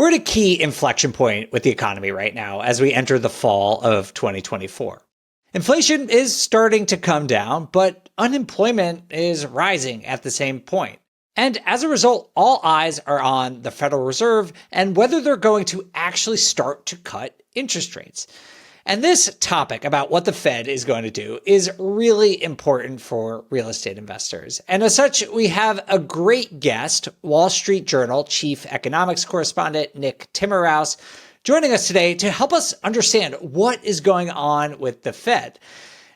We're at a key inflection point with the economy right now as we enter the fall of 2024. Inflation is starting to come down, but unemployment is rising at the same point. And as a result, all eyes are on the Federal Reserve and whether they're going to actually start to cut interest rates. And this topic about what the Fed is going to do is really important for real estate investors. And as such, we have a great guest, Wall Street Journal chief economics correspondent Nick Timmerhaus, joining us today to help us understand what is going on with the Fed.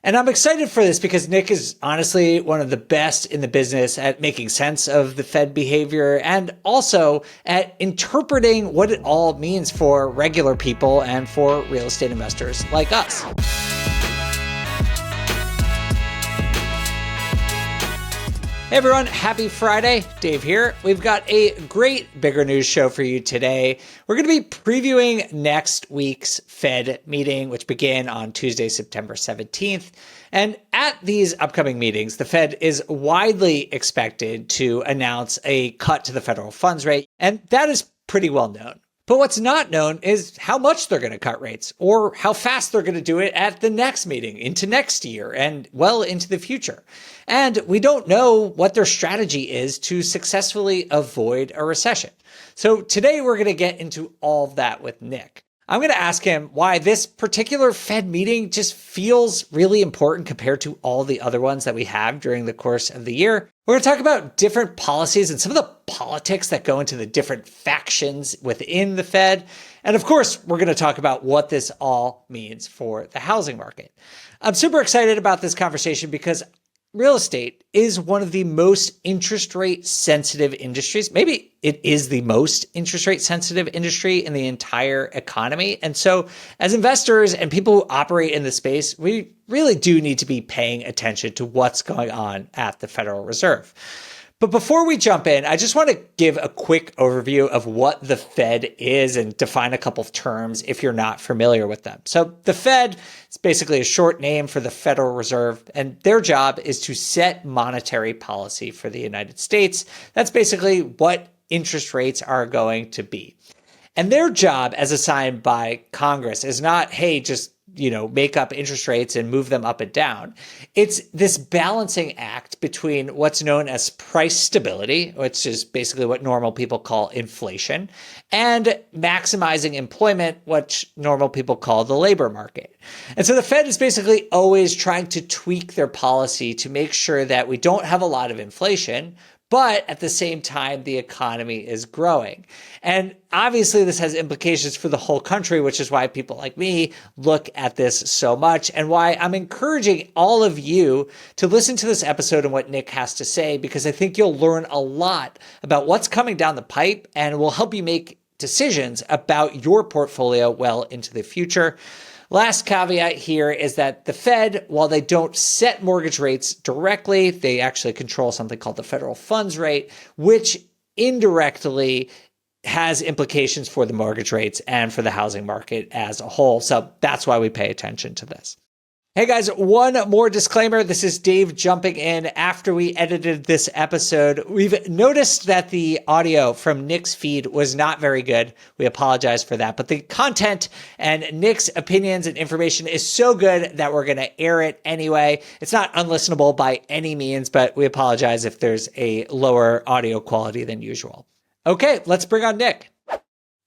And I'm excited for this because Nick is honestly one of the best in the business at making sense of the Fed behavior and also at interpreting what it all means for regular people and for real estate investors like us. Hey everyone, happy Friday. Dave here. We've got a great BiggerNews show for you today. We're going to be previewing next week's Fed meeting, which began on Tuesday, September 17th. And at these upcoming meetings, the Fed is widely expected to announce a cut to the federal funds rate, and that is pretty well known. But what's not known is how much they're going to cut rates or how fast they're going to do it at the next meeting into next year and well into the future. And we don't know what their strategy is to successfully avoid a recession. So today we're going to get into all of that with Nick. I'm going to ask him why this particular Fed meeting just feels really important compared to all the other ones that we have during the course of the year. We're going to talk about different policies and some of the politics that go into the different factions within the Fed. And of course, we're going to talk about what this all means for the housing market. I'm super excited about this conversation because real estate is one of the most interest rate sensitive industries. Maybe it is the most interest rate sensitive industry in the entire economy. And so as investors and people who operate in the space, we really do need to be paying attention to what's going on at the Federal Reserve. But before we jump in, I just want to give a quick overview of what the Fed is and define a couple of terms if you're not familiar with them. So the Fed is basically a short name for the Federal Reserve, and their job is to set monetary policy for the United States. That's basically what interest rates are going to be. And their job as assigned by Congress is not, hey, just make up interest rates and move them up and down. It's this balancing act between what's known as price stability, which is basically what normal people call inflation, and maximizing employment, which normal people call the labor market. And so the Fed is basically always trying to tweak their policy to make sure that we don't have a lot of inflation, but at the same time, the economy is growing. And obviously, this has implications for the whole country, which is why people like me look at this so much and why I'm encouraging all of you to listen to this episode and what Nick has to say, because I think you'll learn a lot about what's coming down the pipe and will help you make decisions about your portfolio well into the future. Last caveat here is that the Fed, while they don't set mortgage rates directly, they actually control something called the federal funds rate, which indirectly has implications for the mortgage rates and for the housing market as a whole. So that's why we pay attention to this. Hey guys, one more disclaimer. This is Dave jumping in after we edited this episode. We've noticed that the audio from Nick's feed was not very good. We apologize for that, but the content and Nick's opinions and information is so good that we're going to air it anyway. It's not unlistenable by any means, but we apologize if there's a lower audio quality than usual. Okay, let's bring on Nick.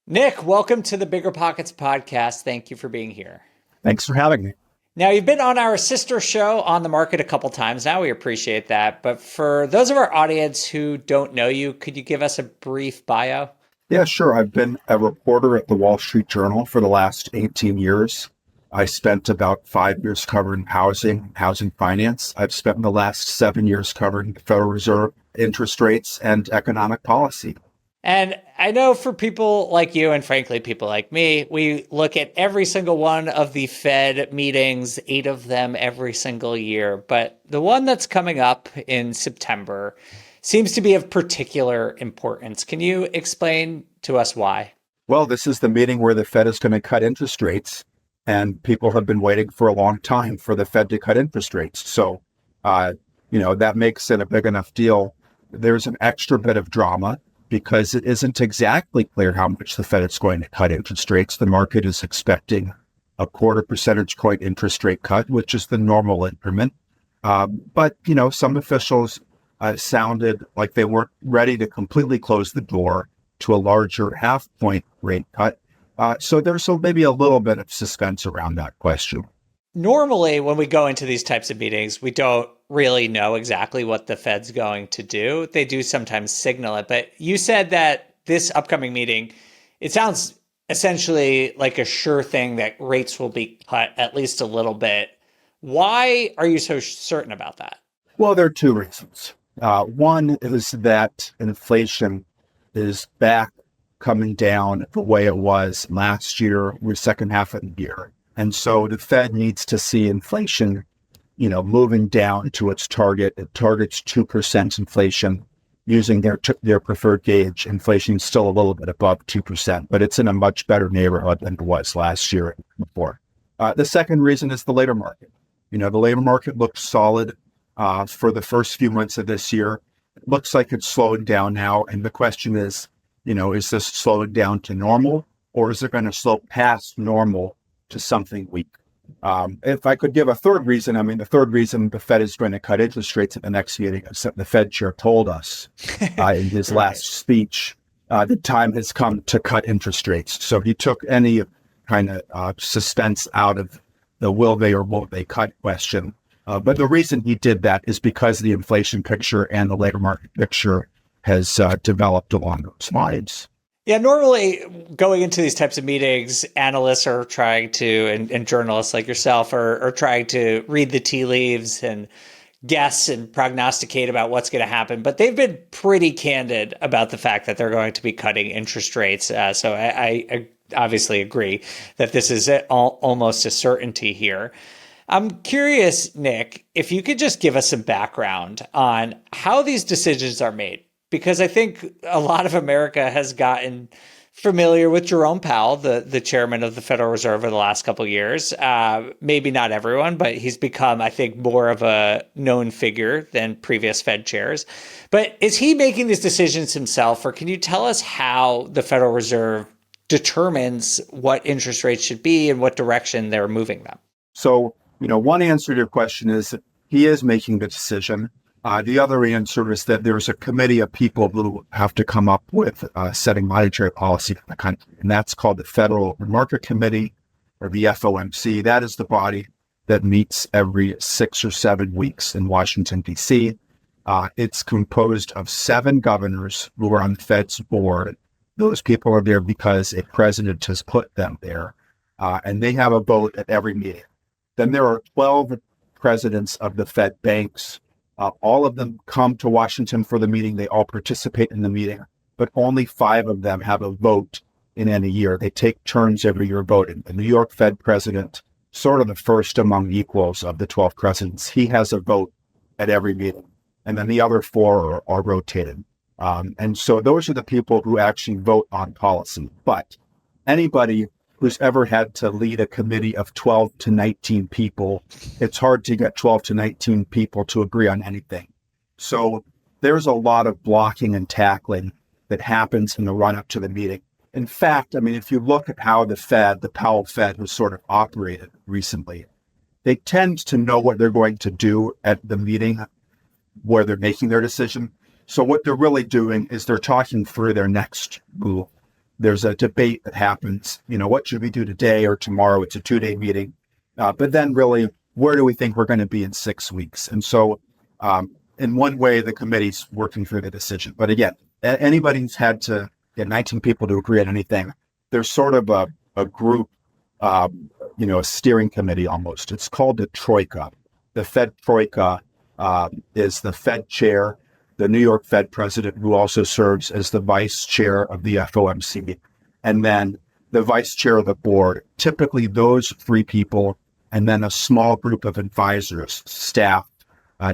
Nick, welcome to the BiggerPockets podcast. Thank you for being here. Thanks for having me. Now, you've been on our sister show On the Market a couple times now. We appreciate that. But for those of our audience who don't know you, could you give us a brief bio? Yeah, sure. I've been a reporter at the Wall Street Journal for the last 18 years. I spent about 5 years covering housing finance. I've spent the last 7 years covering the Federal Reserve, interest rates, and economic policy. And I know for people like you and frankly, people like me, we look at every single one of the Fed meetings, 8 of them every single year. But the one that's coming up in September seems to be of particular importance. Can you explain to us why? Well, this is the meeting where the Fed is going to cut interest rates. And people have been waiting for a long time for the Fed to cut interest rates. So, that makes it a big enough deal. There's an extra bit of drama. because it isn't exactly clear how much the Fed is going to cut interest rates. The market is expecting a quarter percentage point interest rate cut, which is the normal increment. But, some officials sounded like they weren't ready to completely close the door to a larger half point rate cut. So there's maybe a little bit of suspense around that question. Normally, when we go into these types of meetings, we don't really know exactly what the Fed's going to do. They do sometimes signal it. But you said that this upcoming meeting, it sounds essentially like a sure thing that rates will be cut at least a little bit. Why are you so certain about that? Well, there are two reasons. One is that inflation is back coming down the way it was last year, or second half of the year. And so the Fed needs to see inflation, moving down to its target. It targets 2% inflation using their preferred gauge. Inflation is still a little bit above 2%, but it's in a much better neighborhood than it was last year and before. The second reason is the labor market. The labor market looked solid for the first few months of this year. It looks like it's slowing down now. And the question is this slowing down to normal, or is it going to slow past normal to something weak? If I could give a third reason, the third reason the Fed is going to cut interest rates at the next meeting, the Fed chair told us in his last speech, the time has come to cut interest rates. So he took any kind of suspense out of the will they or won't they cut question. But the reason he did that is because the inflation picture and the labor market picture has developed along those lines. Yeah, normally going into these types of meetings, analysts are trying to, and journalists like yourself are trying to read the tea leaves and guess and prognosticate about what's going to happen. But they've been pretty candid about the fact that they're going to be cutting interest rates. So I obviously agree that this is almost a certainty here. I'm curious, Nick, if you could just give us some background on how these decisions are made, because I think a lot of America has gotten familiar with Jerome Powell, the chairman of the Federal Reserve over the last couple of years. Maybe not everyone, but he's become, I think, more of a known figure than previous Fed chairs. But is he making these decisions himself, or can you tell us how the Federal Reserve determines what interest rates should be and what direction they're moving them? So, one answer to your question is that he is making the decision. The other answer is that there's a committee of people who have to come up with setting monetary policy for the country. And that's called the Federal Market Committee, or the FOMC. That is the body that meets every 6 or 7 weeks in Washington, D.C. It's composed of 7 governors who are on the Fed's board. Those people are there because a president has put them there. And they have a vote at every meeting. Then there are 12 presidents of the Fed banks. All of them come to Washington for the meeting. They all participate in the meeting, but only 5 of them have a vote in any year. They take turns every year voting. The New York Fed president, sort of the first among equals of the 12 presidents, he has a vote at every meeting. And then the other 4 are rotated. And so those are the people who actually vote on policy. But anybody who's ever had to lead a committee of 12 to 19 people, it's hard to get 12 to 19 people to agree on anything. So there's a lot of blocking and tackling that happens in the run-up to the meeting. In fact, if you look at how the Powell Fed has sort of operated recently, they tend to know what they're going to do at the meeting where they're making their decision. So what they're really doing is they're talking through their next move. There's a debate that happens, what should we do today or tomorrow? It's a 2-day meeting. But then really, where do we think we're going to be in 6 weeks? And so in one way, the committee's working through the decision. But again, anybody who's had to get 19 people to agree on anything, there's sort of a group, a steering committee almost. It's called the Troika. The Fed Troika is the Fed chair, the New York Fed president, who also serves as the vice chair of the FOMC, and then the vice chair of the board. Typically those 3 people, and then a small group of advisors, staff,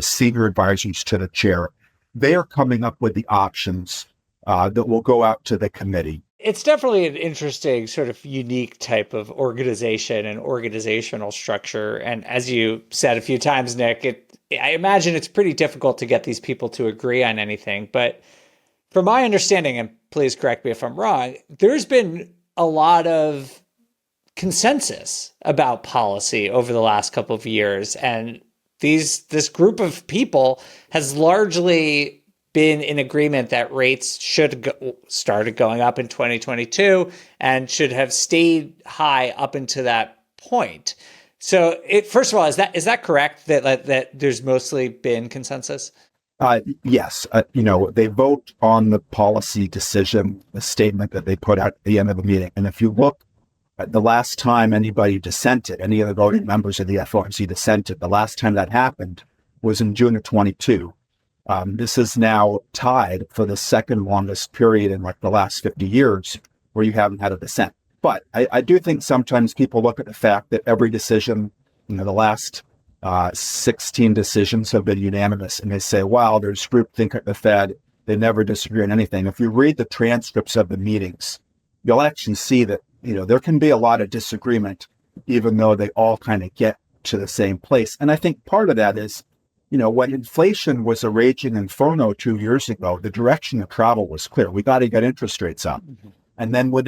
senior advisors to the chair. They are coming up with the options that will go out to the committee. It's definitely an interesting sort of unique type of organization and organizational structure. And as you said a few times, Nick, I imagine it's pretty difficult to get these people to agree on anything. But From my understanding, and please correct me if I'm wrong, there's been a lot of consensus about policy over the last couple of years. And this group of people has largely been in agreement that rates started going up in 2022 and should have stayed high up until that point. So, first of all, is that correct that there's mostly been consensus? Yes. They vote on the policy decision, the statement that they put out at the end of the meeting. And if you look at the last time anybody dissented, any of the voting members of the FOMC dissented, the last time that happened was in June of 22. This is now tied for the second longest period in like the last 50 years where you haven't had a dissent. But I do think sometimes people look at the fact that every decision, the last 16 decisions have been unanimous, and they say, wow, there's groupthink at the Fed. They never disagree on anything. If you read the transcripts of the meetings, you'll actually see that, there can be a lot of disagreement, even though they all kind of get to the same place. And I think part of that is, when inflation was a raging inferno 2 years ago, the direction of travel was clear. We got to get interest rates up. Mm-hmm. And then when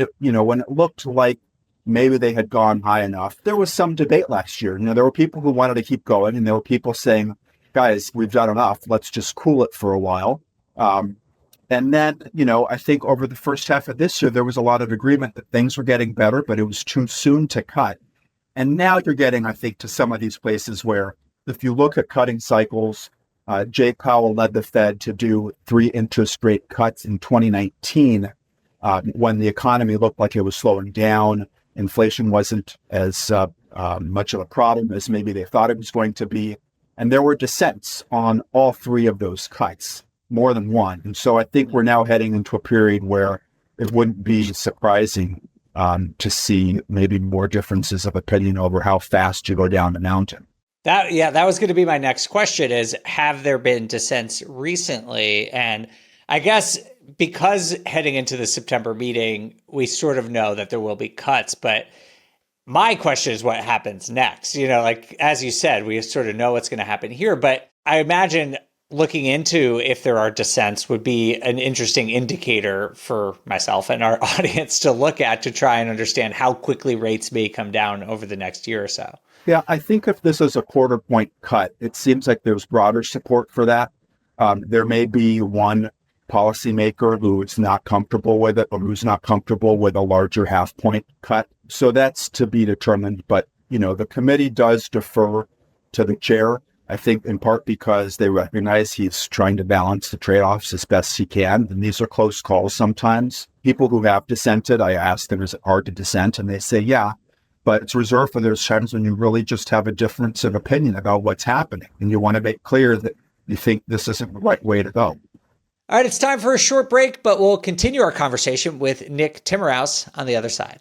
it looked like maybe they had gone high enough, there was some debate last year. There were people who wanted to keep going, and there were people saying, guys, we've done enough. Let's just cool it for a while. And then, I think over the first half of this year, there was a lot of agreement that things were getting better, but it was too soon to cut. And now you're getting, I think, to some of these places where if you look at cutting cycles, Jay Powell led the Fed to do 3 interest rate cuts in 2019 when the economy looked like it was slowing down. Inflation wasn't as much of a problem as maybe they thought it was going to be. And there were dissents on all 3 of those cuts, more than one. And so I think we're now heading into a period where it wouldn't be surprising to see maybe more differences of opinion over how fast you go down the mountain. That was going to be my next question is, have there been dissents recently? And I guess because heading into the September meeting, we sort of know that there will be cuts, but my question is what happens next? Like, as you said, we sort of know what's going to happen here, but I imagine looking into if there are dissents would be an interesting indicator for myself and our audience to look at to try and understand how quickly rates may come down over the next year or so. Yeah, I think if this is a quarter point cut, it seems like there's broader support for that. There may be one policymaker who is not comfortable with it or who's not comfortable with a larger half point cut. So that's to be determined. But, the committee does defer to the chair, I think in part because they recognize he's trying to balance the trade-offs as best he can. And these are close calls sometimes. People who have dissented, I ask them, is it hard to dissent? And they say, yeah. But it's reserved for those times when you really just have a difference of opinion about what's happening. And you want to make clear that you think this isn't the right way to go. All right, it's time for a short break, but we'll continue our conversation with Nick Timmerhouse on the other side.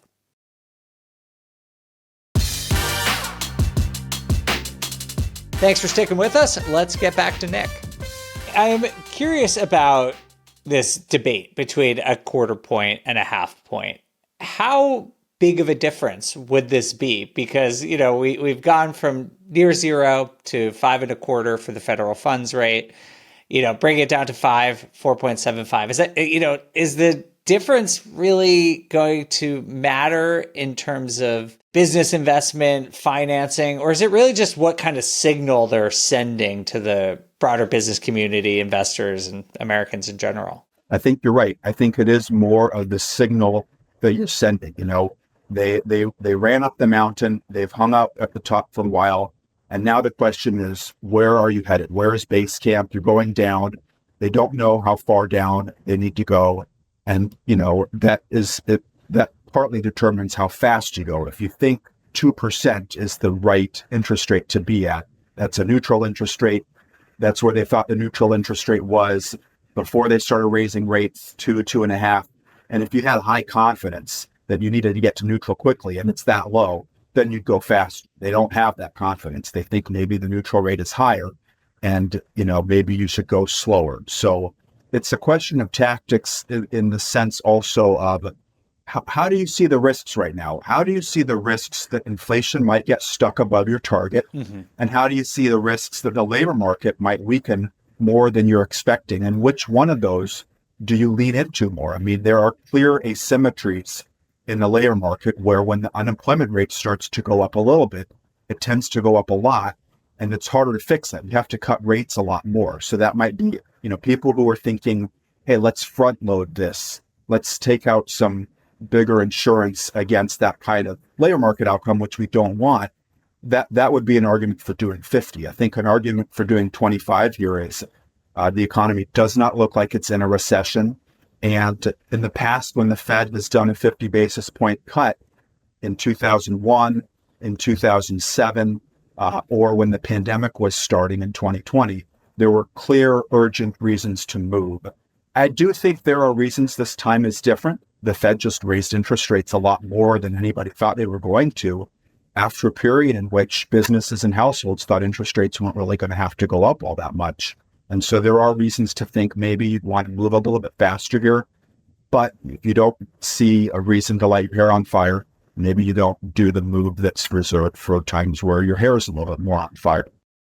Thanks for sticking with us. Let's get back to Nick. I am curious about this debate between a quarter point and a half point. How big of a difference would this be? Because, we've gone from near zero to 5.25 for the federal funds rate, bring it down to 4.75. Is that, is the difference really going to matter in terms of business investment, financing, or is it really just what kind of signal they're sending to the broader business community, investors, and Americans in general? I think you're right. I think it is more of the signal that you're sending. They ran up the mountain, they've hung out at the top for a while, and now the question is, where are you headed? Where is base camp? You're going down. They don't know how far down they need to go, and that partly determines how fast you go. If you think 2% is the right interest rate to be at, that's a neutral interest rate. That's where they thought the neutral interest rate was before they started raising rates 2.5. And if you had high confidence that you needed to get to neutral quickly and it's that low, then you'd go fast. They don't have that confidence. They think maybe the neutral rate is higher and, maybe you should go slower. So it's a question of tactics in the sense also of how do you see the risks right now? How do you see the risks that inflation might get stuck above your target? Mm-hmm. And how do you see the risks that the labor market might weaken more than you're expecting? And which one of those do you lean into more? I mean, there are clear asymmetries in the labor market where when the unemployment rate starts to go up a little bit, it tends to go up a lot, and it's harder to fix that. You have to cut rates a lot more. So that might be, people who are thinking, hey, let's front load this. Let's take out some bigger insurance against that kind of labor market outcome, which we don't want. That would be an argument for doing 50. I think an argument for doing 25 here is the economy does not look like it's in a recession. And in the past, when the Fed has done a 50 basis point cut in 2001, in 2007, or when the pandemic was starting in 2020, there were clear, urgent reasons to move. I do think there are reasons this time is different. The Fed just raised interest rates a lot more than anybody thought they were going to, after a period in which businesses and households thought interest rates weren't really going to have to go up all that much. And so there are reasons to think maybe you'd want to move a little bit faster here. But if you don't see a reason to light your hair on fire, maybe you don't do the move that's reserved for times where your hair is a little bit more on fire.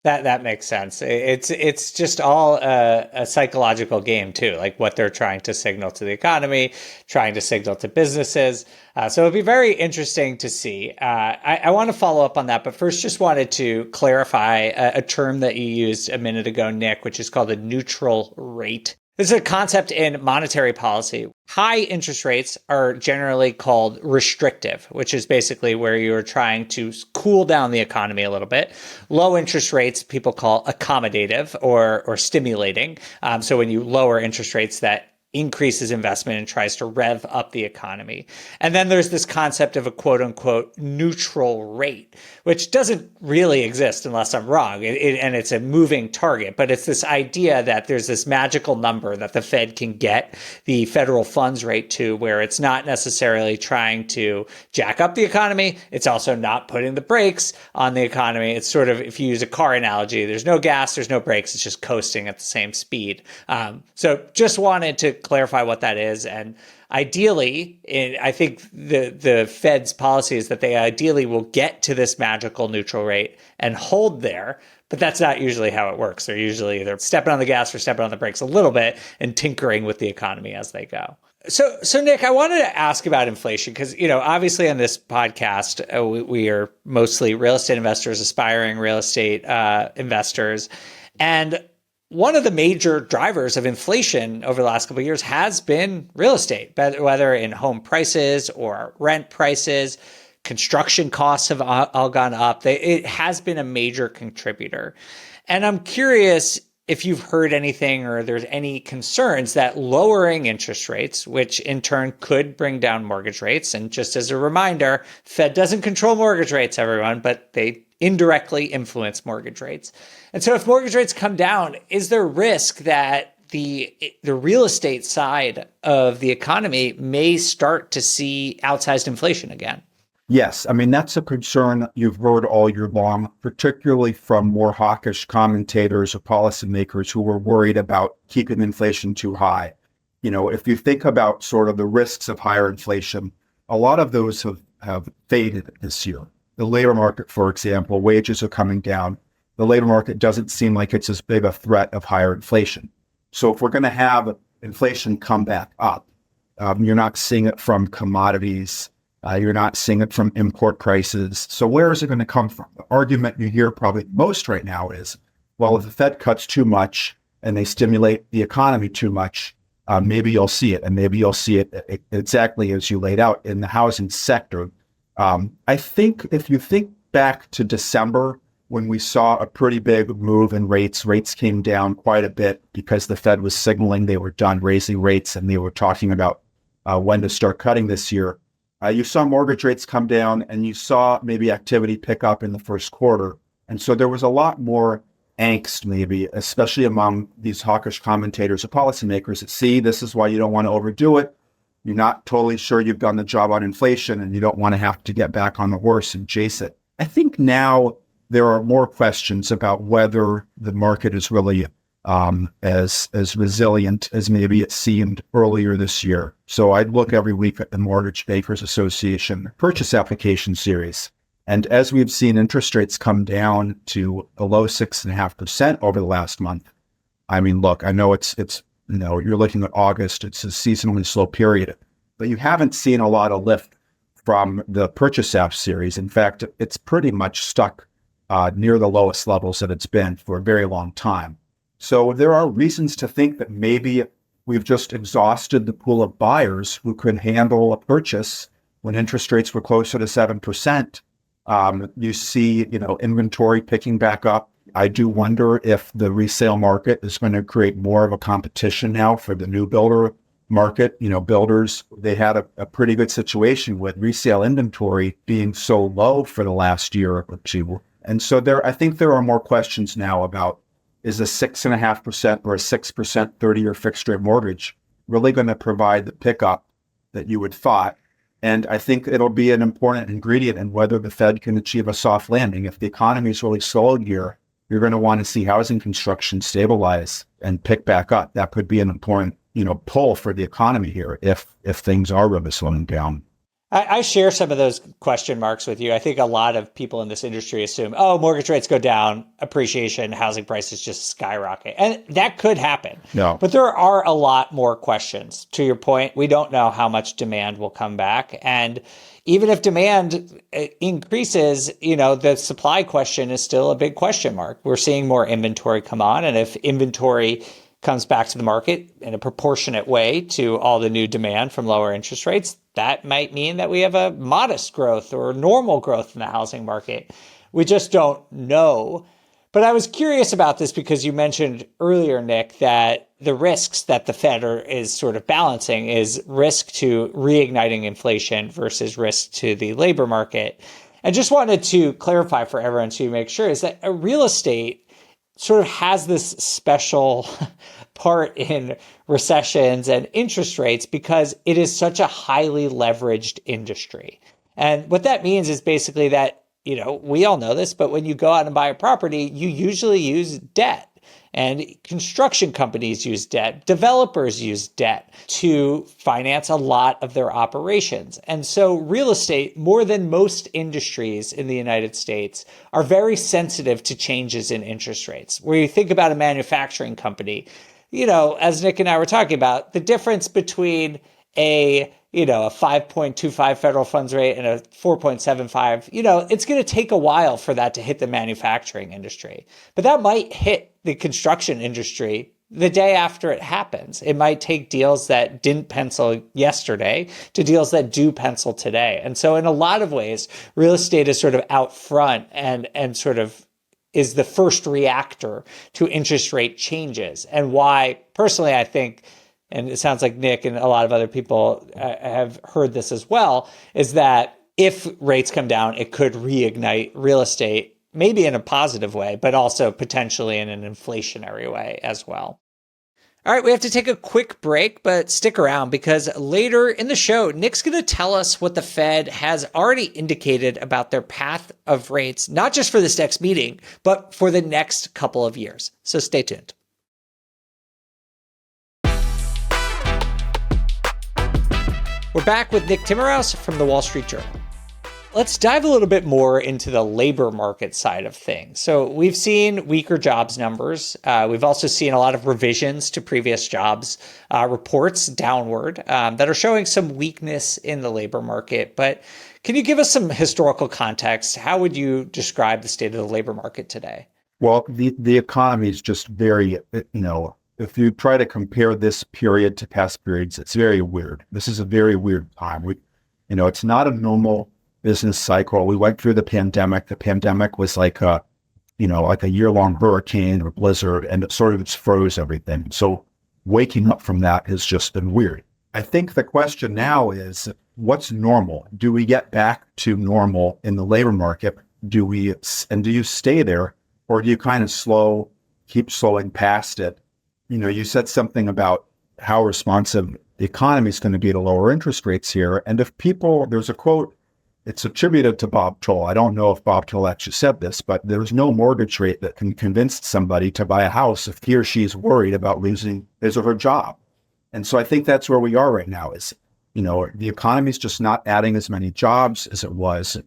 That makes sense. It's just all a psychological game too, like what they're trying to signal to the economy, trying to signal to businesses. So it'll be very interesting to see. I want to follow up on that, but first just wanted to clarify a term that you used a minute ago, Nick, which is called a neutral rate. This is a concept in monetary policy. High interest rates are generally called restrictive, which is basically where you're trying to cool down the economy a little bit. Low interest rates, people call accommodative or stimulating. So when you lower interest rates, that increases investment and tries to rev up the economy. And then there's this concept of a quote unquote neutral rate, which doesn't really exist unless I'm wrong. And it's a moving target, but it's this idea that there's this magical number that the Fed can get the federal funds rate to, where it's not necessarily trying to jack up the economy. It's also not putting the brakes on the economy. It's sort of, if you use a car analogy, there's no gas, there's no brakes. It's just coasting at the same speed. So just wanted to clarify what that is. And ideally, I think the Fed's policy is that they ideally will get to this magical neutral rate and hold there. But that's not usually how it works. They're usually either stepping on the gas or stepping on the brakes a little bit and tinkering with the economy as they go. So Nick, I wanted to ask about inflation because, obviously on this podcast, we are mostly real estate investors, aspiring real estate investors. And one of the major drivers of inflation over the last couple of years has been real estate, whether in home prices or rent prices. Construction costs have all gone up. It has been a major contributor. And I'm curious if you've heard anything or there's any concerns that lowering interest rates, which in turn could bring down mortgage rates. And just as a reminder, Fed doesn't control mortgage rates, everyone, but they indirectly influence mortgage rates. And so if mortgage rates come down, is there risk that the real estate side of the economy may start to see outsized inflation again? Yes. I mean, that's a concern you've heard all year long, particularly from more hawkish commentators or policymakers who were worried about keeping inflation too high. If you think about sort of the risks of higher inflation, a lot of those have faded this year. The labor market, for example, wages are coming down. The labor market doesn't seem like it's as big a threat of higher inflation. So if we're going to have inflation come back up, you're not seeing it from commodities. You're not seeing it from import prices. So where is it going to come from? The argument you hear probably most right now is, well, if the Fed cuts too much and they stimulate the economy too much, maybe you'll see it. And maybe you'll see it exactly as you laid out in the housing sector. I think if you think back to December, when we saw a pretty big move in rates came down quite a bit because the Fed was signaling they were done raising rates and they were talking about when to start cutting this year. You saw mortgage rates come down and you saw maybe activity pick up in the first quarter. And so there was a lot more angst, maybe, especially among these hawkish commentators or policymakers that see this is why you don't want to overdo it. You're not totally sure you've done the job on inflation and you don't want to have to get back on the horse and chase it. I think now there are more questions about whether the market is really as resilient as maybe it seemed earlier this year. So I'd look every week at the Mortgage Bankers Association purchase application series. And as we've seen interest rates come down to below 6.5% over the last month, I mean, look, I know it's You're looking at August, it's a seasonally slow period, but you haven't seen a lot of lift from the purchase app series. In fact, it's pretty much stuck near the lowest levels that it's been for a very long time. So there are reasons to think that maybe we've just exhausted the pool of buyers who could handle a purchase when interest rates were closer to 7%. You see, inventory picking back up. I do wonder if the resale market is going to create more of a competition now for the new builder market. Builders, they had a pretty good situation with resale inventory being so low for the last year or two. And so I think there are more questions now about, is a 6.5% or a 6% 30-year fixed rate mortgage really going to provide the pickup that you would thought? And I think it'll be an important ingredient in whether the Fed can achieve a soft landing. If the economy is really slow here, you're going to want to see housing construction stabilize and pick back up. That could be an important, pull for the economy here if things are really slowing down. I share some of those question marks with you. I think a lot of people in this industry assume, mortgage rates go down, appreciation, housing prices just skyrocket. And that could happen. No. But there are a lot more questions. To your point, we don't know how much demand will come back. And even if demand increases, the supply question is still a big question mark. We're seeing more inventory come on. And if inventory comes back to the market in a proportionate way to all the new demand from lower interest rates, that might mean that we have a modest growth or normal growth in the housing market. We just don't know. But I was curious about this because you mentioned earlier, Nick, that the risks that the Fed is sort of balancing is risk to reigniting inflation versus risk to the labor market. I just wanted to clarify for everyone to make sure is that a real estate sort of has this special part in recessions and interest rates because it is such a highly leveraged industry. And what that means is basically that, we all know this, but when you go out and buy a property, you usually use debt. And construction companies use debt, developers use debt to finance a lot of their operations. And so real estate, more than most industries in the United States, are very sensitive to changes in interest rates. Where you think about a manufacturing company, as Nick and I were talking about, the difference between a 5.25 federal funds rate and a 4.75, it's going to take a while for that to hit the manufacturing industry. But that might hit the construction industry the day after it happens. It might take deals that didn't pencil yesterday to deals that do pencil today. And so in a lot of ways, real estate is sort of out front and sort of is the first reactor to interest rate changes. And why, personally, I think, and it sounds like Nick and a lot of other people have heard this as well, is that if rates come down, it could reignite real estate, maybe in a positive way, but also potentially in an inflationary way as well. All right, we have to take a quick break, but stick around because later in the show, Nick's going to tell us what the Fed has already indicated about their path of rates, not just for this next meeting, but for the next couple of years. So stay tuned. We're back with Nick Timmerhouse from the Wall Street Journal. Let's dive a little bit more into the labor market side of things. So we've seen weaker jobs numbers. We've also seen a lot of revisions to previous jobs reports downward that are showing some weakness in the labor market. But can you give us some historical context? How would you describe the state of the labor market today? Well, the economy is just very, if you try to compare this period to past periods, it's very weird. This is a very weird time. It's not a normal business cycle. We went through the pandemic. The pandemic was like a year-long hurricane or blizzard, and it sort of just froze everything. So waking up from that has just been weird. I think the question now is, what's normal? Do we get back to normal in the labor market? Do you stay there, or do you kind of keep slowing past it? You said something about how responsive the economy is going to be to lower interest rates here. And if there's a quote, it's attributed to Bob Toll. I don't know if Bob Toll actually said this, but there's no mortgage rate that can convince somebody to buy a house if he or she is worried about losing his or her job. And so I think that's where we are right now is, the economy is just not adding as many jobs as it was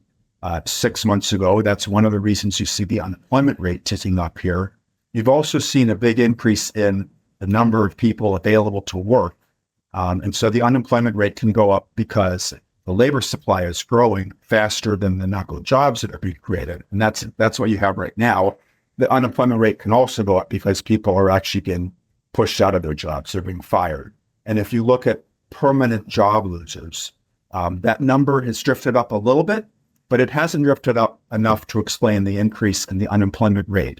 6 months ago. That's one of the reasons you see the unemployment rate ticking up here. You've also seen a big increase in the number of people available to work. And so the unemployment rate can go up because the labor supply is growing faster than the number of jobs that are being created. And that's what you have right now. The unemployment rate can also go up because people are actually getting pushed out of their jobs. They're being fired. And if you look at permanent job losers, that number has drifted up a little bit, but it hasn't drifted up enough to explain the increase in the unemployment rate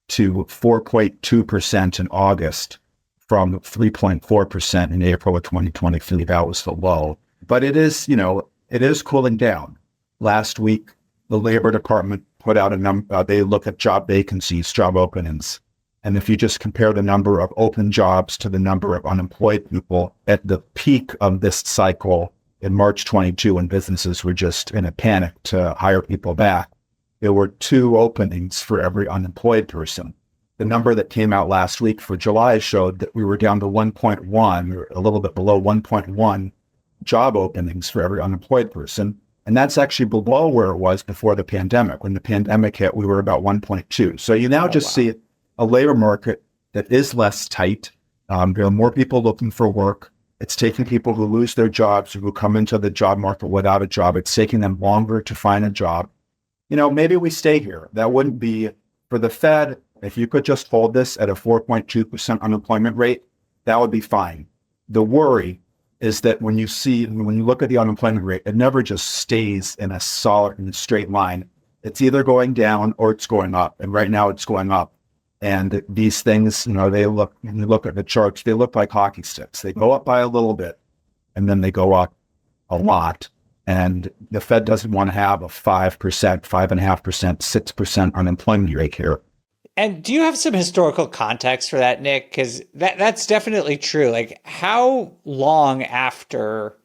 to 4.2% in August from 3.4% in April of 2023. That was the low. But it is cooling down. Last week, the Labor Department put out a number. They look at job vacancies, job openings. And if you just compare the number of open jobs to the number of unemployed people at the peak of this cycle in March 22, when businesses were just in a panic to hire people back, there were 2 openings for every unemployed person. The number that came out last week for July showed that we were down to 1.1, or a little bit below 1.1 job openings for every unemployed person. And that's actually below where it was before the pandemic. When the pandemic hit, we were about 1.2. So you now see a labor market that is less tight. There are more people looking for work. It's taking people who lose their jobs or who come into the job market without a job. It's taking them longer to find a job. Maybe we stay here. That wouldn't be for the Fed. If you could just hold this at a 4.2% unemployment rate, that would be fine. The worry is that when you look at the unemployment rate, it never just stays in a solid and straight line. It's either going down or it's going up. And right now it's going up. And these things, when you look at the charts, they look like hockey sticks. They go up by a little bit and then they go up a lot. And the Fed doesn't want to have a 5%, 5.5%, 6% unemployment rate here. And do you have some historical context for that, Nick? Because that's definitely true. Like, how long after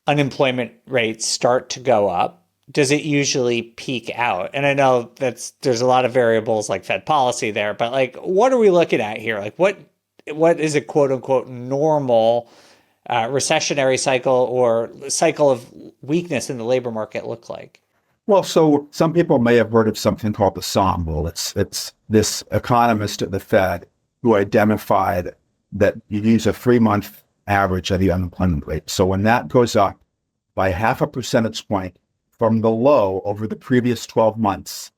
unemployment rates start to go up does it usually peak out? And I know there's a lot of variables like Fed policy there, but like, what are we looking at here? Like, what is a quote unquote normal recessionary cycle or cycle of weakness in the labor market look like? Well, so some people may have heard of something called the ensemble. It's this economist at the Fed who identified that you use a 3-month average of the unemployment rate. So when that goes up by 0.5 percentage point from the low over the previous 12 months,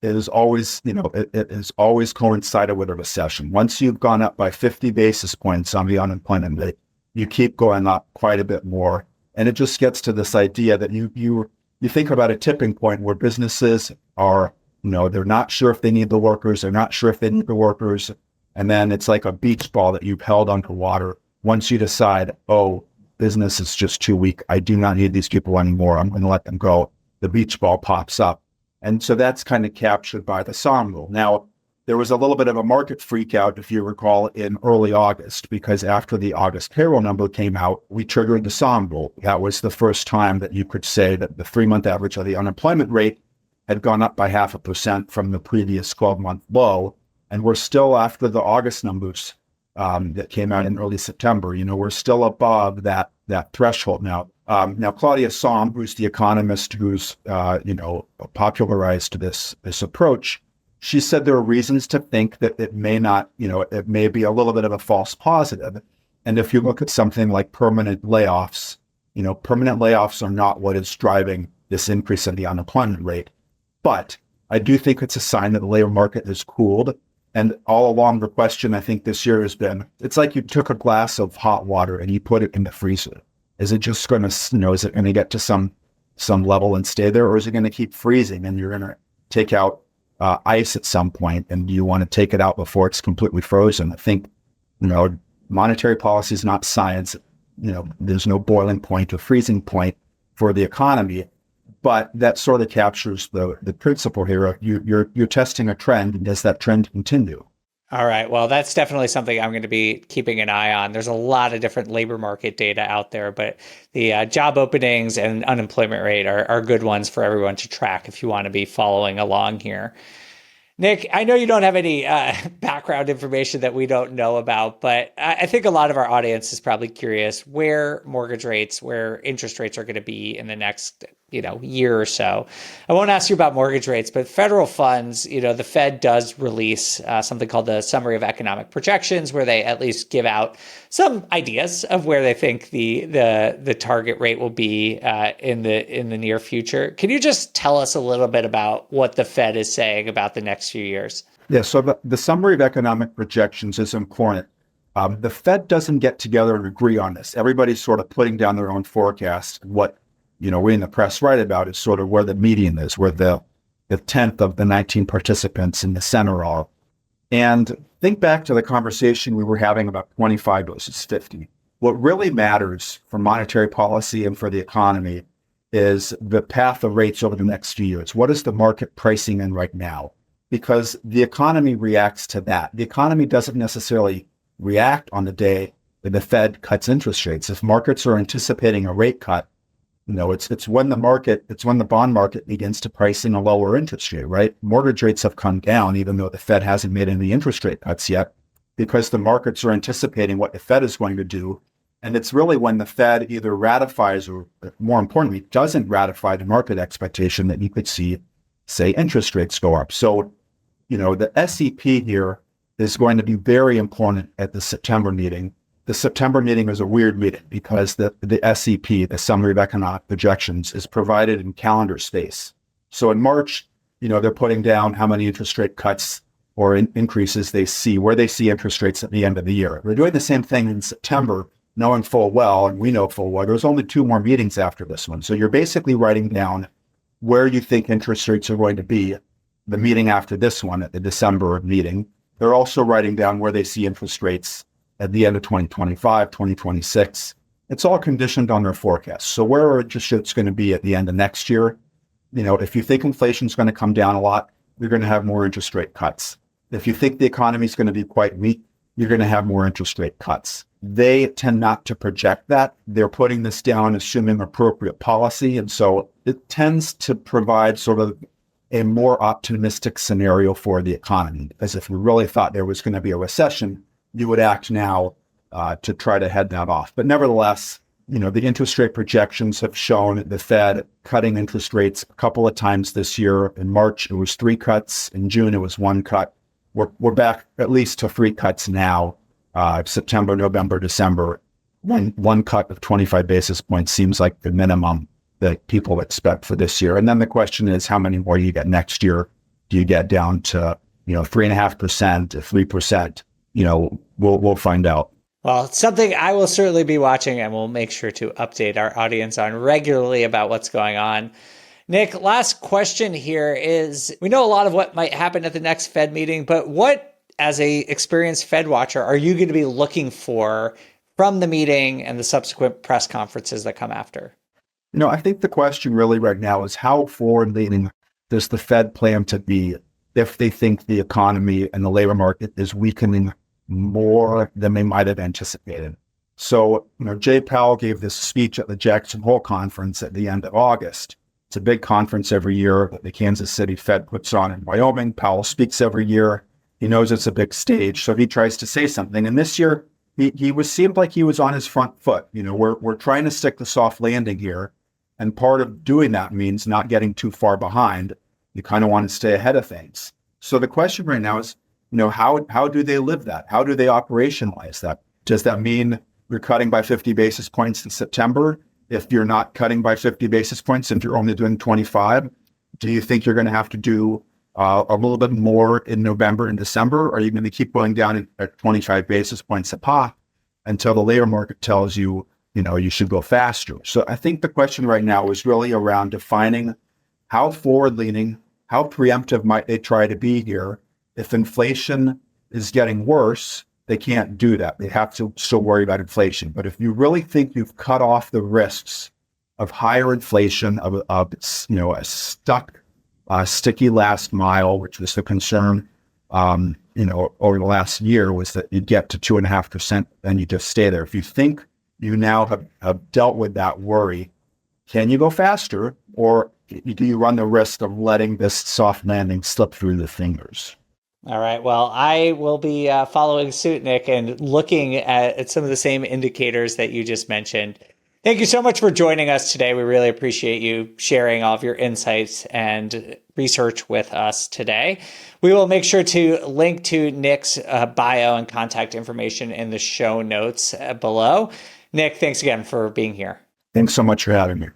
it is always, it is always coincided with a recession. Once you've gone up by 50 basis points on the unemployment rate, you keep going up quite a bit more. And it just gets to this idea that you think about a tipping point where businesses are, they're not sure if they need the workers. They're not sure if they need the workers. And then it's like a beach ball that you've held underwater. Once you decide, oh, business is just too weak. I do not need these people anymore. I'm going to let them go. The beach ball pops up. And so that's kind of captured by the ensemble. Now, there was a little bit of a market freak out, if you recall, in early August, because after the August payroll number came out, we triggered the ensemble. That was the first time that you could say that the 3-month average of the unemployment rate had gone up by 0.5 percent from the previous 12-month low. And we're still, after the August numbers that came out in early September, we're still above that threshold now. Now, Claudia Sahm, who's the economist who's, popularized this approach, she said there are reasons to think that it may not, it may be a little bit of a false positive. And if you look at something like permanent layoffs, permanent layoffs are not what is driving this increase in the unemployment rate. But I do think it's a sign that the labor market has cooled. And all along the question, I think this year has been, it's like you took a glass of hot water and you put it in the freezer. Is it just going to, is it going to get to some level and stay there? Or is it going to keep freezing and you're going to take out ice at some point and you want to take it out before it's completely frozen? I think, monetary policy is not science. There's no boiling point or freezing point for the economy. But that sort of captures the principle here. You're testing a trend, and does that trend continue? All right. Well, that's definitely something I'm going to be keeping an eye on. There's a lot of different labor market data out there, but the job openings and unemployment rate are good ones for everyone to track if you want to be following along here. Nick, I know you don't have any background information that we don't know about, but I think a lot of our audience is probably curious where mortgage rates, where interest rates are going to be in the next year or so. I won't ask you about mortgage rates, but federal funds, the Fed does release something called the Summary of Economic Projections, where they at least give out some ideas of where they think the target rate will be in the near future. Can you just tell us a little bit about what the Fed is saying about the next few years? Yeah, so the Summary of Economic Projections is important. The Fed doesn't get together and agree on this. Everybody's sort of putting down their own forecast. What we in the press write about is sort of where the median is, where the 10th of the 19 participants in the center are. And think back to the conversation we were having about 25 versus 50. What really matters for monetary policy and for the economy is the path of rates over the next few years. What is the market pricing in right now? Because the economy reacts to that. The economy doesn't necessarily react on the day that the Fed cuts interest rates. If markets are anticipating a rate cut, it's when the bond market begins to price in a lower interest rate, right? Mortgage rates have come down, even though the Fed hasn't made any interest rate cuts yet, because the markets are anticipating what the Fed is going to do. And it's really when the Fed either ratifies or, more importantly, doesn't ratify the market expectation that you could see, say, interest rates go up. So, the SEP here is going to be very important at the September meeting. The September meeting is a weird meeting because the SEP, the Summary of Economic Projections, is provided in calendar space. So in March, they're putting down how many interest rate cuts or increases they see, where they see interest rates at the end of the year. We're doing the same thing in September, knowing full well, and we know full well, there's only 2 more meetings after this one. So you're basically writing down where you think interest rates are going to be the meeting after this one at the December meeting. They're also writing down where they see interest rates at the end of 2025, 2026. It's all conditioned on their forecasts. So where are interest rates going to be at the end of next year? If you think inflation is going to come down a lot, you're going to have more interest rate cuts. If you think the economy is going to be quite weak, you're going to have more interest rate cuts. They tend not to project that. They're putting this down, assuming appropriate policy. And so it tends to provide sort of a more optimistic scenario for the economy. Because if you really thought there was going to be a recession, you would act now to try to head that off. But nevertheless, the interest rate projections have shown the Fed cutting interest rates a couple of times this year. In March, it was 3 cuts. In June, it was 1 cut. We're back at least to 3 cuts now. September, November, December. One cut of 25 basis points seems like the minimum that people expect for this year. And then the question is, how many more do you get next year? Do you get down to 3.5%, 3%? We'll find out. Well, it's something I will certainly be watching, and we'll make sure to update our audience on regularly about what's going on. Nick, last question here is, we know a lot of what might happen at the next Fed meeting, but what, as a experienced Fed watcher, are you going to be looking for from the meeting and the subsequent press conferences that come after? I think the question really right now is, how forward-leaning does the Fed plan to be if they think the economy and the labor market is weakening more than they might have anticipated? So, Jay Powell gave this speech at the Jackson Hole conference at the end of August. It's a big conference every year that the Kansas City Fed puts on in Wyoming. Powell speaks every year. He knows it's a big stage, so he tries to say something. And this year, he seemed like he was on his front foot. We're trying to stick the soft landing here. And part of doing that means not getting too far behind. You kind of want to stay ahead of things. So the question right now is, how do they live that? How do they operationalize that? Does that mean you're cutting by 50 basis points in September? If you're not cutting by 50 basis points, if you're only doing 25, do you think you're going to have to do a little bit more in November and December? Or are you going to keep going down at 25 basis points a pop until the labor market tells you, you should go faster? So I think the question right now is really around defining how forward-leaning, how preemptive might they try to be here. If inflation is getting worse, they can't do that. They have to still worry about inflation. But if you really think you've cut off the risks of higher inflation, of a sticky last mile, which was the concern, over the last year, was that you'd get to 2.5% and you just stay there. If you think you now have dealt with that worry, can you go faster, or do you run the risk of letting this soft landing slip through the fingers? All right. Well, I will be following suit, Nick, and looking at some of the same indicators that you just mentioned. Thank you so much for joining us today. We really appreciate you sharing all of your insights and research with us today. We will make sure to link to Nick's bio and contact information in the show notes below. Nick, thanks again for being here. Thanks so much for having me.